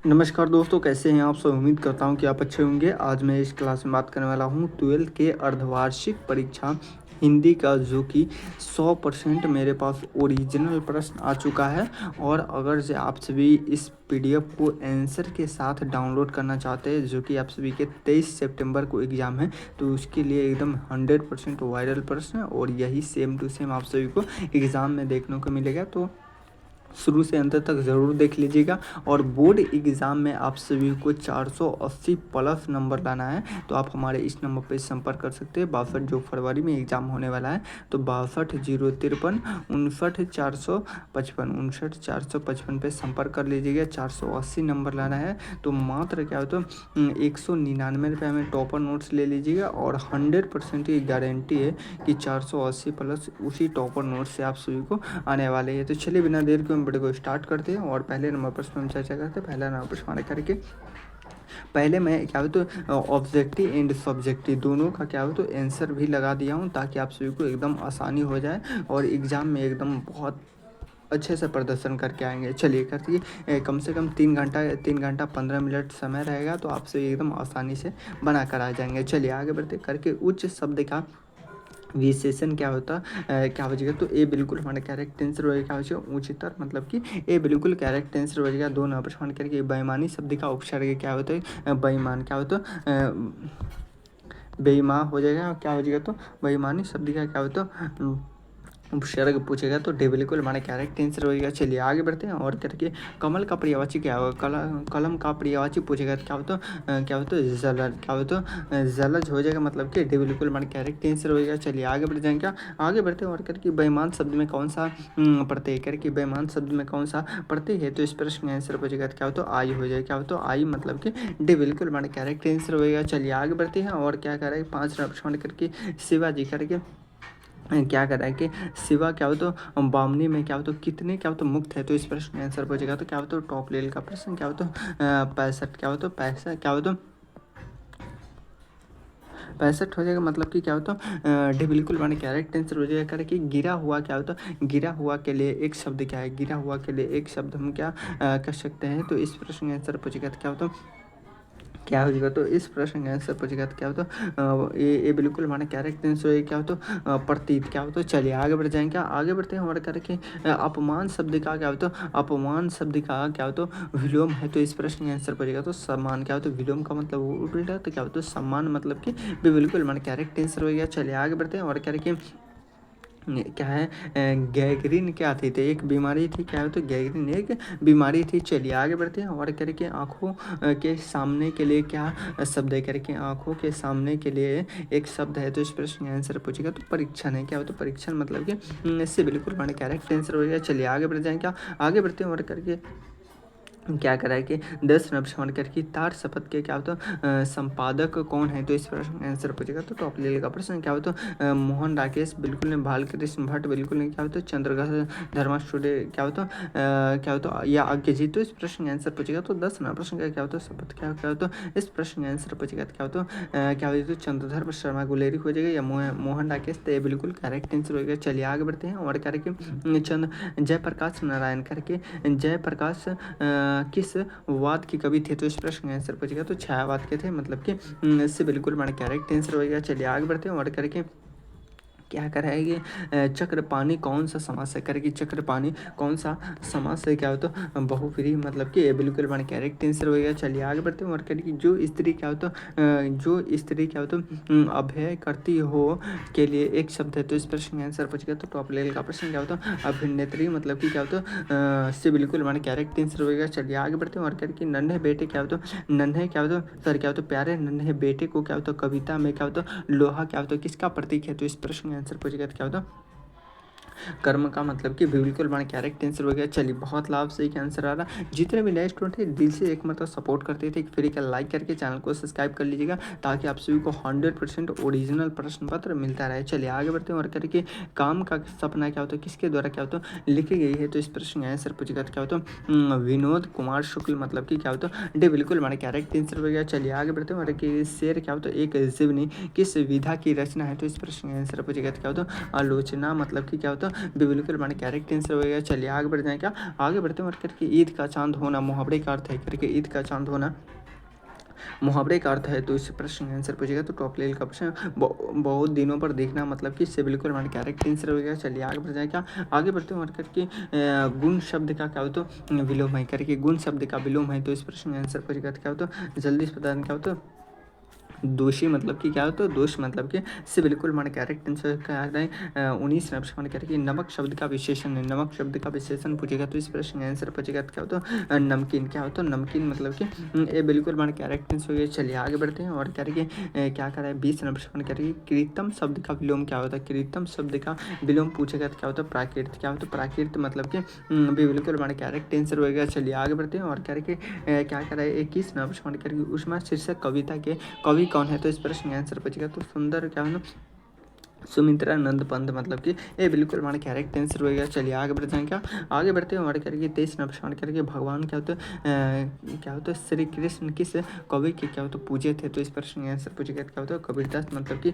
नमस्कार दोस्तों, कैसे हैं आप सब। उम्मीद करता हूं कि आप अच्छे होंगे। आज मैं इस क्लास में बात करने वाला हूं 12th के अर्धवार्षिक परीक्षा हिंदी का, जो कि 100% मेरे पास ओरिजिनल प्रश्न आ चुका है। और अगर से आप सभी इस पीडीएफ को आंसर के साथ डाउनलोड करना चाहते हैं, जो कि आप सभी के 23 सितंबर को एग्ज़ाम है, तो उसके लिए एकदम 100% वायरल प्रश्न और यही सेम टू सेम आप सभी को एग्ज़ाम में देखने को मिलेगा। तो शुरू से अंत तक ज़रूर देख लीजिएगा। और बोर्ड एग्ज़ाम में आप सभी को 480 प्लस नंबर लाना है, तो आप हमारे इस नंबर पर संपर्क कर सकते हैं। 62 जो फरवरी में एग्ज़ाम होने वाला है, तो 62 053 59 455 पे संपर्क कर लीजिएगा। 480 नंबर लाना है, तो मात्र क्या हो तो 199 रुपये में टॉपर नोट्स ले लीजिएगा। और 100% की गारंटी है कि 480 प्लस उसी टॉपर नोट्स से आप सभी को आने वाले हैं। तो चलिए बिना देर के हम वीडियो को स्टार्ट करते हैं और पहले नंबर प्रश्न हम चर्चा करते हैं। पहला नंबर प्रश्न हमारे करके पहले मैं क्या हो तो ऑब्जेक्टिव एंड सब्जेक्टिव दोनों का क्या हो तो आंसर भी लगा दिया हूँ, ताकि आप सभी को एकदम आसानी हो जाए और एग्ज़ाम में एकदम बहुत अच्छे से प्रदर्शन करके आएंगे। चलिए करके कम से कम 3 घंटा 15 मिनट समय रहेगा, तो आपसे एकदम आसानी से बना कर आ जाएंगे। चलिए आगे बढ़ते करके उच्च शब्द का विशेषण क्या होता क्या हो जाएगा, तो ए बिल्कुल हमारा करेक्ट आंसर हो जाएगा। क्या हो जाएगा उच्चतर, मतलब कि ए बिल्कुल करेक्ट आंसर हो जाएगा। 2 नंबर प्रश्न करके बेईमानी शब्द का उपसर्ग क्या होता है, बेईमान क्या होता है, बेईमान हो जाएगा। क्या हो जाएगा तो बेईमानी शब्द का क्या होता है उपसर्ग पूछेगा, तो डी बिल्कुल हमारा करेक्ट आंसर होगा। चलिए आगे बढ़ते हैं और करके कमल का पर्यायवाची क्या होगा, कलम का पर्यायवाची पूछेगा, तो क्या होता है जलज, क्या होता है जलज हो जाएगा, मतलब कि डी बिल्कुल हमारा करेक्ट आंसर होगा। चलिए आगे बढ़ जाएंगे क्या, आगे बढ़ते हैं और करके बेईमान शब्द में कौन सा प्रत्यय, करके बेईमान शब्द में कौन सा प्रत्यय है, तो इस प्रश्न का आंसर पूछेगा, तो क्या होता है आई हो जाएगा। क्या होता है आई, मतलब कि डी बिल्कुल हमारा करेक्ट आंसर होगा। चलिए आगे बढ़ते हैं और क्या करें 5 प्रश्न करके शिवाजी करके क्या करा है कि शिवा क्या हो तो बामनी में क्या हो तो कितने क्या हो तो मुक्त है, तो इस प्रश्न का आंसर पूछेगा, तो क्या हो तो टॉप लेवल का प्रश्न क्या हो तो 65 क्या हो तो पैसा क्या हो तो 65 हो जाएगा, मतलब कि क्या होता है डी बिल्कुल माने करेक्ट आंसर हो जाएगा। करे कि गिरा हुआ क्या होता है, गिरा हुआ के लिए एक शब्द क्या है, गिरा हुआ के लिए एक शब्द हम क्या कर सकते हैं, तो इस प्रश्न का आंसर पूछेगा, तो क्या होता है क्या हो जाएगा, तो इस प्रश्न का आंसर पूछेगा, तो क्या होता है ये बिल्कुल हमारा करेक्ट आंसर है। क्या होता है प्रतीत, क्या होता है। चलिए आगे बढ़ जाएंगे, क्या आगे बढ़ते हैं हमारे करके अपमान शब्द का क्या होता है, अपमान शब्द का क्या होता है विलोम है, तो इस प्रश्न का आंसर पूछेगा, तो सम्मान क्या होता है, विलोम का मतलब उल्टा, तो क्या होता है सम्मान, मतलब कि बिल्कुल हमारा करेक्ट आंसर हो गया। चलिए आगे बढ़ते हैं और करके क्या है गैंग्रीन क्या थी, तो एक बीमारी थी, क्या है तो गैंग्रीन एक बीमारी थी। चलिए आगे बढ़ते हैं और करके आँखों के सामने के लिए क्या शब्द है, करके आँखों के सामने के लिए एक शब्द है, तो इस प्रश्न का आंसर पूछेगा, तो परीक्षण है। क्या हो तो परीक्षण, मतलब कि इससे बिल्कुल हमारे करेक्ट आंसर हो गया। चलिए आगे बढ़ जाएँ, क्या आगे बढ़ते हैं और करके क्या करा है कि 10 नवश्रवण करके तार शपथ के क्या होता है संपादक कौन है, तो इस प्रश्न का आंसर पूछेगा, तो टॉप लेवल का प्रश्न क्या होता है मोहन राकेश बिल्कुल नहीं, बालकृष्ण भट्ट बिल्कुल नहीं, क्या होता है चंद्रगढ़ धर्मास्टूडे क्या होता है क्या होता है या आज्ञाजीत, तो इस प्रश्न का आंसर पूछेगा, तो 10 नंबर प्रश्न का क्या होता है शपथ क्या होता है, इस प्रश्न का आंसर पूछेगा, तो क्या होता है क्या होता है चंद्रधर शर्मा गुलेरी हो जाएगा या मोहन राकेश, तो ये बिल्कुल करेक्ट आंसर होगा। चलिए आगे बढ़ते हैं और करके जयप्रकाश नारायण करके जयप्रकाश किस वाद के कवि थे, तो इस प्रश्न का आंसर पूछेगा, तो छायावाद के थे, मतलब कि इससे बिल्कुल हमारा करेक्ट आंसर होगा। चलिए आगे बढ़ते हैं और करके क्या कराएगी चक्रपाणी कौन सा समास है, करेगी चक्रपाणी कौन सा समास है, क्या हो तो बहुव्रीहि, मतलब कि बिल्कुल हमारा करेक्ट आंसर होगा। चलिए आगे बढ़ते हैं और करेगी जो स्त्री क्या हो तो जो स्त्री क्या हो तो अभय करती हो के लिए एक शब्द है, तो इस प्रश्न का आंसर पूछेगा, तो टॉप लेवल का प्रश्न क्या होता है अभिनेत्री, मतलब कि क्या हो तो से बिल्कुल हमारा करेक्ट आंसर होगा। चलिए आगे बढ़ते हैं और करके नन्हे बेटे क्या हो तो नन्हे क्या हो तो सर क्या हो तो प्यारे नन्हे बेटे को क्या हो तो कविता में क्या हो तो लोहा क्या हो तो किसका प्रतीक है, तो इस प्रश्न आंसर पूछेगा, तो क्या होता कर्म का, मतलब कि बिल्कुल हमारा करेक्ट आंसर हो गया। चलिए बहुत लाभ से आंसर आ रहा, जितने भी नए स्टूडेंट हैं दिल से एक मतलब सपोर्ट करते थे, फ्री का लाइक करके चैनल को सब्सक्राइब कर लीजिएगा, ताकि आप सभी को 100% ओरिजिनल प्रश्न पत्र मिलता रहे। चलिए आगे बढ़ते हैं और करके काम का सपना क्या होता है किसके द्वारा क्या होता है लिखी गई है, तो इस प्रश्न का आंसर पूछेगा, तो क्या होता है विनोद कुमार शुक्ल, मतलब कि क्या होता है डे बिल्कुल हमारा करेक्ट आंसर हो गया। चलिए आगे बढ़ते हैं और कि शेर क्या होता है एक जीवनी किस विधा की रचना है, तो इस प्रश्न का आंसर पूछेगा, तो क्या होता है आलोचना, मतलब कि क्या होता बिल्कुल माने करेक्ट आंसर होगा। चलिए आगे बढ़ जाए क्या, आगे बढ़ते हैं और करके ईद का चांद होना मुहावरे का अर्थ है करके, ईद का चांद होना मुहावरे का अर्थ है। तो इस प्रश्न का आंसर पूछेगा तो टॉप लेवल का प्रश्न बहुत दिनों पर देखना मतलब कि इससे बिल्कुल हमारे करेक्ट आंसर हो गया। चलिए आगे बढ़ जाए क्या, आगे बढ़ते हैं और करके गुण शब्द का क्या हो तो विलोम है करके, गुण शब्द का विलोम है। तो इस प्रश्न का आंसर पूछेगा तो क्या हो तो जल्दी से बता दें क्या हो तो दोषी मतलब कि क्या हो तो दोष मतलब कि से बिल्कुल मान करेक्ट आंसर क्या है 19 नंबर मान करें कि नमक शब्द का विशेषण है, नमक शब्द का विशेषण पूछेगा तो इस प्रश्न का आंसर पूछेगा तो क्या हो तो नमकीन, क्या हो तो नमकीन मतलब कि ये बिल्कुल मान करेक्ट आंसर हो गया। चलिए आगे बढ़ते हैं और करके क्या करा है 20 नंबर मान करें कृत्रिम शब्द का विलोम क्या होता है, कृत्रिम शब्द का विलोम पूछेगा तो क्या होता है प्राकृत, क्या होता है प्राकृत मतलब कि बिल्कुल मान करेक्ट आंसर हो गया। चलिए आगे बढ़ते हैं और करके क्या करा है 21 नंबर मान करके उसमें शीर्षक कविता के कवि कौन है। तो इस प्रश्न का आंसर पूछेगा तो सुंदर क्या है ना सुमित्रा नंद पंत मतलब कि ये बिल्कुल हमारा करेक्ट आंसर होगा। चलिए आगे बढ़ जाएंगे क्या, आगे बढ़ते हैं और करके 23 नंबर करके भगवान क्या होता है क्या होता है श्री कृष्ण किस कवि के क्या होता है पूजे थे। तो इस प्रश्न का आंसर पूछेगा क्या होता है कबीरदास मतलब कि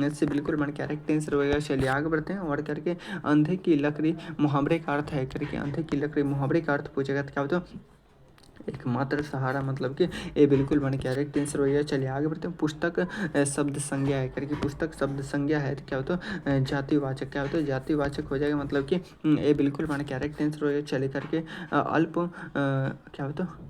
इससे बिल्कुल हमारा करेक्ट आंसर होगा। चलिए आगे बढ़ते हैं और करके अंधे की लकड़ी मुहावरे का अर्थ है करके, अंधे की लकड़ी मुहावरे का अर्थ पूछेगा तो क्या होता है एकमात्र सहारा मतलब कि ये बिल्कुल बन करेक्ट आंसर हो गया। चलिए आगे बढ़ते हैं, पुस्तक शब्द संज्ञा है करके, पुस्तक शब्द संज्ञा है तो क्या होता है जातिवाचक, क्या होता है जातिवाचक हो जाएगा मतलब कि ये बिल्कुल बन करेक्ट आंसर हो गया। चलिए करके अल्प क्या होता है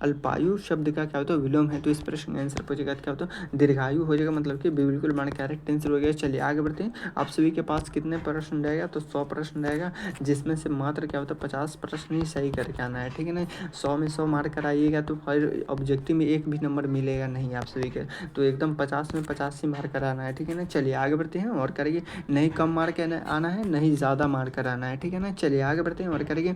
अल्पायु शब्द का क्या होता है विलोम है। तो इस प्रश्न का आंसर पूछेगा क्या होता है दीर्घायु हो जाएगा मतलब कि बिल्कुल मान करेक्ट आंसर हो गया। चलिए आगे बढ़ते हैं, आप सभी के पास कितने प्रश्न रहेगा तो 100 प्रश्न रहेगा, जिसमें से मात्र क्या होता है 50 प्रश्न ही सही करके आना है, ठीक है ना। 100 में 100 मार्क कराइएगा तो फिर ऑब्जेक्टिव में एक भी नंबर मिलेगा नहीं आप सभी के, तो एकदम 50 में 50 ही मार्क कराना है, ठीक है ना। चलिए आगे बढ़ते हैं और करेंगे नहीं कम मार्क आना है नहीं ज़्यादा मार्क कराना है, ठीक है ना। चलिए आगे बढ़ते हैं और करेंगे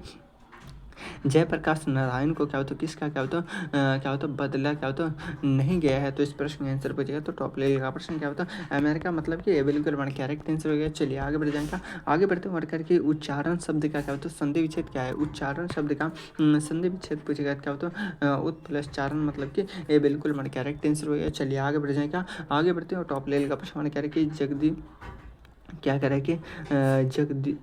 जयप्रकाश नारायण को क्या होता है किसका क्या होता है क्या होता है बदला क्या होता है नहीं गया है। तो इस प्रश्न का आंसर पूछेगा तो टॉप लेवल का प्रश्न क्या होता है अमेरिका मतलब कि बिल्कुल हमारा करेक्ट आंसर हो गया। चलिए आगे बढ़ जाएगा, आगे बढ़ते हैं करके उच्चारण शब्द का क्या होता है संधि विच्छेद क्या है, उच्चारण शब्द का संधि विच्छेद पूछेगा क्या होता है उत्प्लचारण मतलब कि ये बिल्कुल हमारा करेक्ट आंसर हो गया। चलिए आगे बढ़ जाएगा, आगे बढ़ते हैं और टॉप लेवल का प्रश्न हमारे कह रहे कि जगदी क्या करें कि जगदी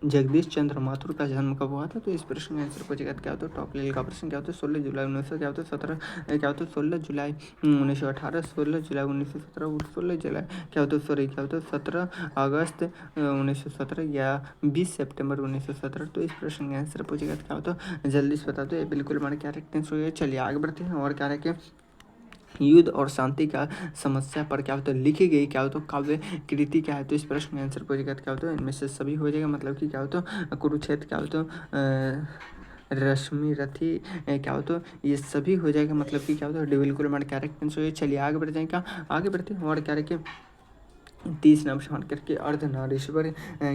जगदीश चंद्र माथुर का जन्म कब हुआ था। तो इस प्रश्न का आंसर पूछेगा क्या होता है टॉप लेवल का प्रश्न क्या होता है 16 जुलाई 1900 क्या होता है 17 क्या होता है 16 जुलाई 1918, 16 जुलाई 1917, 16 जुलाई क्या होता है सॉरी क्या होता है 17 अगस्त 1917 या 20 सितंबर 1917। तो इस प्रश्न का आंसर पूछेगा क्या होता है जल्दी से बता दो, ये बिल्कुल हमारे करेक्ट आंसर हो गया। चलिए आगे बढ़ते हैं और क्या है युद्ध और शांति का समस्या पर क्या होता है लिखी गई क्या होता है काव्य कृति क्या है। तो इस प्रश्न का आंसर पूछेगा क्या होता है इनमें से सभी हो जाएगा मतलब कि क्या होता है कुरुक्षेत्र क्या होता है रश्मि रथी क्या होता है ये सभी हो जाएगा मतलब कि क्या होता है बिल्कुल हमारे करेक्ट आंसर है। चलिए आगे बढ़ जाएगा, आगे बढ़ते हैं और क्या रखें 30 नंबर सवाल करके अर्धनारीश्वर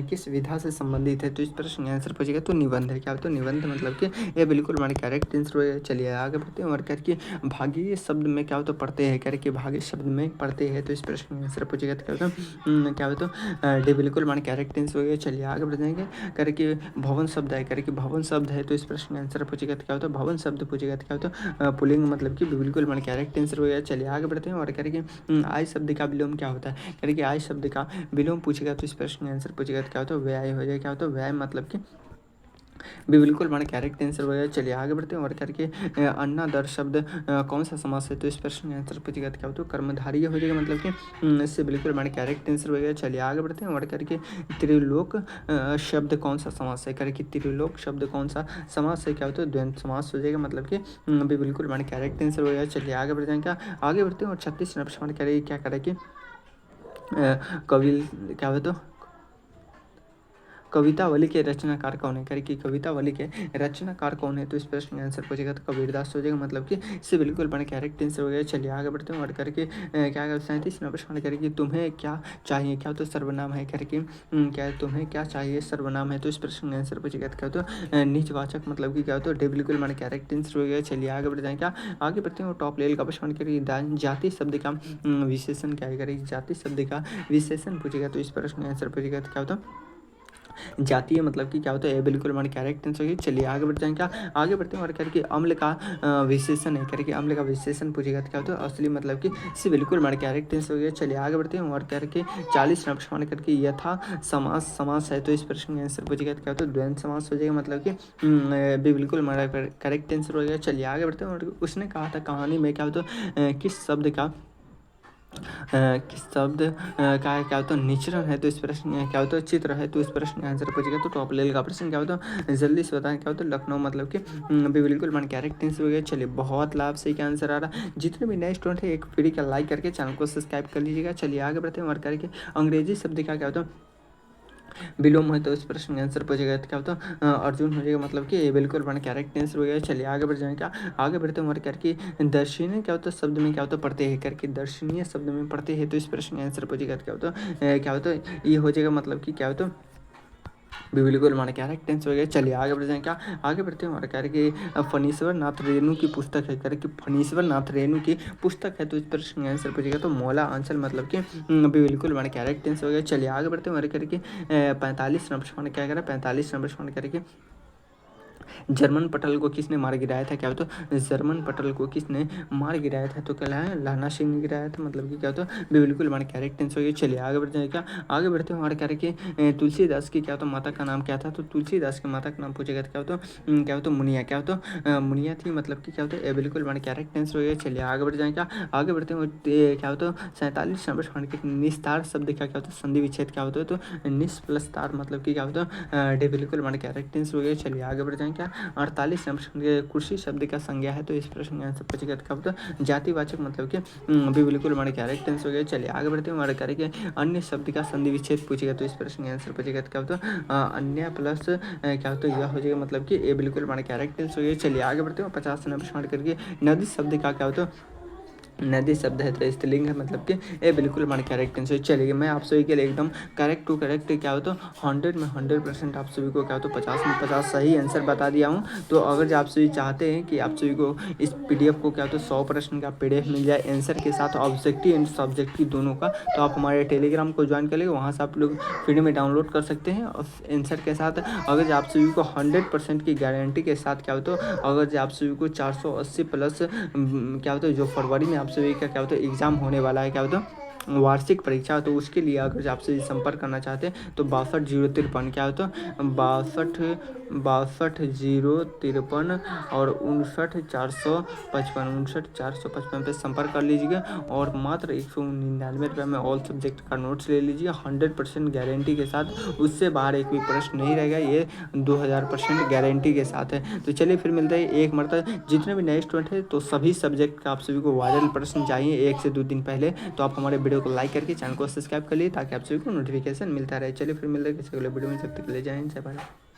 किस विधा से संबंधित है। तो इस प्रश्न का आंसर पूछेगा तो निबंध है, क्या होता है निबंध मतलब कि ये बिल्कुल हमारे करेक्ट आंसर है। चलिए आगे बढ़ते हैं और करके भागी शब्द में क्या होता पढ़ते हैं करके भागी शब्द में पढ़ते हैं। तो इस प्रश्न का आंसर पूछेगा तो क्या होता क्या होता डी बिल्कुल हमारे करेक्ट आंसर हो गया। चलिए आगे बढ़ जाएंगे करके भवन शब्द है करके भवन शब्द है। तो इस प्रश्न का आंसर पूछेगा तो क्या होता है भवन शब्द पूछेगा तो क्या होता पुलिंग मतलब कि बिल्कुल हमारे करेक्ट आंसर हो गया। चलिए आगे बढ़ते हैं और करके आय शब्द का विलोम क्या होता है करके आय शब्द का विलोम पूछेगा तो इस प्रश्न का आंसर पूछेगा तो क्या होता है व्याय हो जाएगा, क्या होता है व्याय मतलब कि बिल्कुल हमारा करेक्ट आंसर हो जाएगा। चलिए आगे बढ़ते हैं और करके अन्ना दर शब्द कौन सा समास है। तो इस प्रश्न का आंसर पूछेगा तो क्या होता है कर्मधारय हो जाएगा मतलब कि इससे बिल्कुल हमारा करेक्ट आंसर हो जाएगा। चलिए आगे बढ़ते हैं और करके त्रिलोक शब्द कौन सा समास है करके त्रिलोक शब्द कौन सा समास है क्या होता है द्वंद्व समास हो जाएगा मतलब कि बिल्कुल हमारा करेक्ट आंसर हो जाएगा। चलिए आगे बढ़ जाएंगे, आगे बढ़ते हैं और 36 नंबर करेंगे क्या करेंगे कवि क्या होता है कवितावली के रचनाकार कौन है करके कवितावली के रचनाकार कौन है। तो इस प्रश्न का आंसर पूछेगा तो कबीरदास हो जाएगा मतलब कि इससे बिल्कुल बने करेक्ट आंसर हो गया। चलिए आगे बढ़ते हैं और करके क्या कर 37 नंबर प्रश्न करके तुम्हें क्या चाहिए क्या तो सर्वनाम है करके क्या है तुम्हें क्या चाहिए सर्वनाम है। तो इस प्रश्न का आंसर पूछेगा तो क्या होता है निजवाचक मतलब कि क्या होता है बिल्कुल मैंने करेक्ट आंसर हो गया। चलिए आगे बढ़ जाए क्या, आगे बढ़ते हैं और टॉप लेवल का प्रश्न करिए जाति शब्द का विशेषण क्या है करेगी जाति शब्द का विशेषण पूछेगा। तो इस प्रश्न का आंसर पूछेगा तो क्या होता है जातीय मतलब कि क्या होता है, ये बिल्कुल हमारे करेक्ट आंसर है। चलिए आगे बढ़ जाएंगे, क्या आगे बढ़ते हैं और करके अम्ल का विशेषण है, करके अम्ल का विशेषण पूछेगा तो क्या होता है, असली मतलब कि इसे बिल्कुल हमारे करेक्ट आंसर हो गया। चलिए आगे बढ़ते हैं और करके 40 नंबर मान करके यथा समास समास है, तो इस प्रश्न का आंसर पूछेगा तो क्या होता है, द्वंद्व समास हो जाएगा, मतलब कि भी बिल्कुल हमारा करेक्ट आंसर हो गया। चलिए आगे बढ़ते हैं और उसने कहा था कहानी में क्या होता है, किस शब्द का किस शब्द का क्या होता है निचरण है, तो इस प्रश्न में क्या होता है चित्र है, तो इस प्रश्न का आंसर पूछेगा तो टॉप लेवल का प्रश्न क्या होता है, जल्दी से बताएं क्या होता है, लखनऊ मतलब कि भी बिल्कुल मन कैरेक्ट आंसर हो गया। चलिए बहुत लाभ से क्या आंसर आ रहा है, जितने भी नए स्टूडेंट है एक वीडियो का लाइक करके चैनल को सब्सक्राइब कर लीजिएगा। चलिए आगे बढ़ते हैं और करके अंग्रेजी शब्द का क्या होता है विलोम है, तो इस प्रश्न का आंसर पूछेगा तो क्या होता है अर्जुन हो जाएगा, मतलब कि ये बिल्कुल वन कैरेक्ट आंसर हो गया। चलिए आगे बढ़ जाएंगे, क्या आगे बढ़ते हैं और करके दर्शनीय क्या होता है शब्द में क्या होता है पढ़ते हैं, करके दर्शनीय शब्द में पढ़ते हैं, तो इस प्रश्न का आंसर पूछेगा तो क्या होता है क्या होता है ये हो जाएगा, मतलब कि क्या होता है भी बिल्कुल हमारा कैरेक्ट आंसर हो गया। चलिए आगे बढ़ जाएंगे, क्या आगे बढ़ते हैं और करके फणीश्वर नाथ रेणु की पुस्तक है, करके फणीश्वर नाथ रेणु की पुस्तक है, तो इस प्रश्न का आंसर पूछेगा तो मौला आंचल मतलब कि भी बिल्कुल हमारा कैरेक्ट आंसर हो गया। चलिए आगे बढ़ते हैं और करके 45 नंबर क्या करें 45 नंबर करके जर्मन पटल को किसने मार गिराया था, क्या होता है जर्मन पटल को किसने मार गिराया था, तो क्या है लाना सिंह ने गिराया था, मतलब कि क्या होता है बिल्कुल हमारे कैरेक्ट आंसर हो गया। चलिए आगे बढ़ते हैं, क्या आगे बढ़ते हैं हमारे करके तुलसीदास की क्या होता माता का नाम क्या था, तो तुलसीदास की माता का नाम पूछेगा तो क्या होता क्या होता मुनिया, क्या होता मुनिया थी, मतलब कि क्या होता है बिल्कुल हमारे कैरेक्ट आंसर हो गया। चलिए आगे बढ़ जाएंगे, क्या आगे बढ़ते हैं क्या होता है 47 नंबर के निस्तार शब्द का क्या होता है संधि विच्छेद क्या होता है, तो निस प्लस तार मतलब कि क्या होता है बिल्कुल हमारे कैरेक्ट आंसर हो गया। चलिए आगे बढ़ जाएंगे, क्या 48 नंबर कुर्सी शब्द का संज्ञा है, तो इस प्रश्न का आंसर पूछेगा तो क्या होता है जातिवाचक मतलब कि भी बिल्कुल हमारे कैरेक्ट आंसर हो गया। चलिए आगे बढ़ते हैं हमारे कार्य के अन्य शब्द का संधि विच्छेद पूछेगा, तो इस प्रश्न का आंसर पूछेगा तो क्या होता है अन्य प्लस क्या होता है यह हो जाएगा, मतलब कि ये बिल्कुल हमारे कैरेक्ट आंसर हो गया। चलिए आगे बढ़ते हैं 50 नंबर करके नदी शब्द का क्या होता है नदी शब्द है, तो स्त्रीलिंग है, मतलब कि ये बिल्कुल हमारे करेक्ट आंसर। चलिए मैं आप सभी के लिए एकदम करेक्ट टू करेक्ट क्या हो तो 100 में 100% आप सभी को क्या हो तो 50 में 50 सही आंसर बता दिया हूँ। तो अगर जो आप सभी चाहते हैं कि आप सभी को इस पीडीएफ को क्या हो तो 100 प्रश्न का पीडीएफ मिल जाए आंसर के साथ ऑब्जेक्टिव एंड सब्जेक्टिव दोनों का, तो आप हमारे टेलीग्राम को ज्वाइन कर लेंगे, वहाँ से आप लोग फ्री में डाउनलोड कर सकते हैं और आंसर के साथ। अगर जो आप सभी को 100% की गारंटी के साथ क्या हो तो अगर जो आप सभी को 480 प्लस क्या होता है जो फरवरी में आप सभी का क्या होता है एग्जाम होने वाला है, क्या होता है वार्षिक परीक्षा, तो उसके लिए अगर आपसे संपर्क करना चाहते हैं तो 62 053 क्या होता है 62 053 और 59 455 पे संपर्क कर लीजिएगा और मात्र 199 रुपये में ऑल सब्जेक्ट का नोट्स ले लीजिए 100% गारंटी के साथ, उससे बाहर एक भी प्रश्न नहीं रहेगा, ये 2000% गारंटी के साथ है। तो चलिए फिर मिलते हैं एक मरतबा, जितने भी नए स्टूडेंट हैं तो सभी सब्जेक्ट का आप सभी को वायरल प्रश्न चाहिए 1 से 2 दिन पहले, तो आप हमारे वीडियो को लाइक करके चैनल को सब्सक्राइब कर लिए ताकि आप सभी को नोटिफिकेशन मिलता रहे। चलिए फिर मिलते हैं किसी अगले वीडियो में, जब तक ले जाएं जय भारत।